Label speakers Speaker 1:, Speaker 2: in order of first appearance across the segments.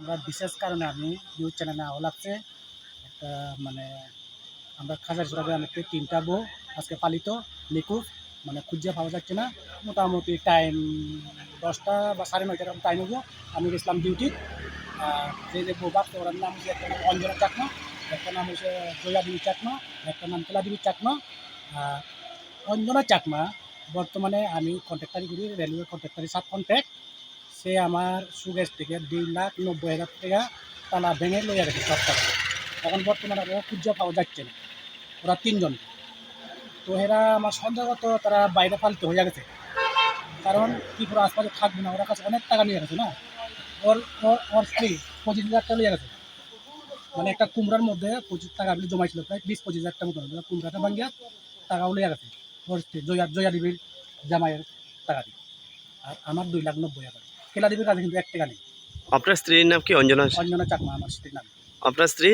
Speaker 1: আমরা বিশেষ কারণে আমি নিউজ চ্যানেলে আওয়া লাগছে একটা মানে আমরা খাজারচুরা গ্রামেতে ৩টা বউ আজকে পালিত নিখোঁজ, মানে খুঁজে পাওয়া যাচ্ছে না। মোটামুটি টাইম 10টা বা 9:30 এরকম টাইম হবো। আমি গেছিলাম ডিউটি। যে বউ বাপ ওর নাম হচ্ছে, একটা নাম অঞ্জনা চাকমা, একটা নাম হচ্ছে জয়াদেবী চাকমা, একটা নাম কেলাদেবী চাকমা। অঞ্জনা চাকমা বর্তমানে আমি কন্ট্রাক্টারি করি, রেলওয়ে কন্ট্রাক্টারি সাব কন্ট্রাক্ট। সে আমার সুগেজ থেকে 2,90,000 টাকা তালা ভেঙে লইয়া গেছে সব টাকা। এখন বর্তমানে ওরা খুঁজে পাওয়া যাচ্ছে না। ওরা 3জন। তো এরা আমার সন্দেহগত তারা বাইরে পালিত হয়ে গেছে, কারণ ত্রিপুরা আশপাশে থাকবে না, ওরা কাছে অনেক টাকা নিয়ে গেছে না। ওর ওর ওর স্ত্রী 25,000 টাকা নিয়ে গেছে, মানে একটা কুমড়ার মধ্যে 25 টাকা আপনি জমাইছিল, প্রায় 20-25,000 টাকা মতো কুমড়াটা ভাঙিয়া টাকাও নিয়ে গেছে ওর স্ত্রী জয়া দেবীর জামাইয়ের টাকা দিয়ে। আর আমার 2,90,000 কেলা দেবীর কাছে কিন্তু 1 টাকা নেই।
Speaker 2: আপনার স্ত্রীর নাম কি? অঞ্জনা
Speaker 1: অঞ্জনা চাকমা আমার স্ত্রীর নাম।
Speaker 2: আপনার স্ত্রী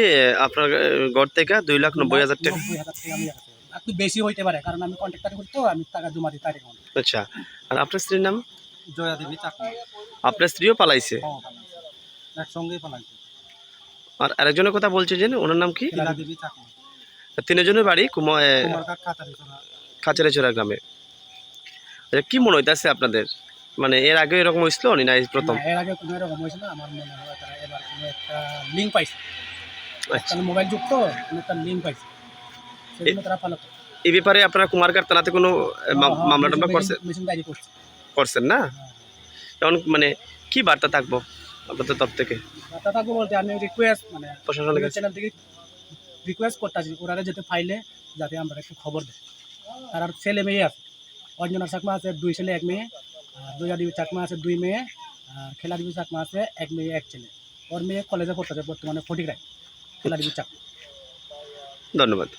Speaker 2: আপনার ঘর থেকে 2,90,000 টাকা।
Speaker 1: 90,000 টাকা নিয়ে গেছে, একটু বেশি হইতে পারে, কারণ আমি কন্ট্রাক্টারি করি তো, আমি টাকা জমা দিই তার অ্যাকাউন্টে।
Speaker 2: আচ্ছা, আর আপনার স্ত্রীর নাম?
Speaker 1: জয়া দেবী চাকমা।
Speaker 2: আপনার স্ত্রীও পালাইছে?
Speaker 1: একসঙ্গেই পালাইছে।
Speaker 2: আর আরেকজনের কথা বলছে যে ওনার নাম কি?
Speaker 1: কেলা দেবী চাকমা।
Speaker 2: তিনজনের বাড়ি
Speaker 1: কুমারঘাট কাতারিচড়া।
Speaker 2: খাচারেছড়া গ্রামে। আচ্ছা, কি মনে হইতেছে আপনাদের? মানে এর আগে এরকম হয়েছিল না এই প্রথম?
Speaker 1: না, এর আগে কোনো এরকম হয়েছিল না। আমার মনে হয় তারা এবার কোনো একটা লিঙ্ক পাইছে,
Speaker 2: আচ্ছা,
Speaker 1: কারণ মোবাইল যুক্ত, কোনো একটা লিঙ্ক পাইছে, সেজন্য তারা পালাতো।
Speaker 2: এই ব্যাপারে আপনারা কুমারঘাট থানাতে কোনো মামলা টামলা
Speaker 1: মেশিন ডায়েরি করছে।
Speaker 2: করছেন না? এখন মানে কি বার্তা থাকবো আপনাদের তরফ থেকে?
Speaker 1: বার্তা থাকবো বলতে আমি রিকোয়েস্ট, মানে
Speaker 2: প্রশাসনের কাছে
Speaker 1: চ্যানেল থেকে রিকোয়েস্ট করতেছি ওরা যাতে ফাইলে যাতে আমরা একটু খবর দেয়। তার আর ছেলে মেয়ে আছে, অঞ্জনা চাকমা আছে 2 ছেলে 1 মেয়ে, জয়া দেবী চাকমা আছে 2 মেয়ে, আর খেলা দেবী চাকমা আছে 1 মেয়ে 1 ছেলে। ওর মেয়ে কলেজে পড়তেছে বর্তমানে ফটিকরায়, খেলা দেবী চাকমা।
Speaker 2: ধন্যবাদ।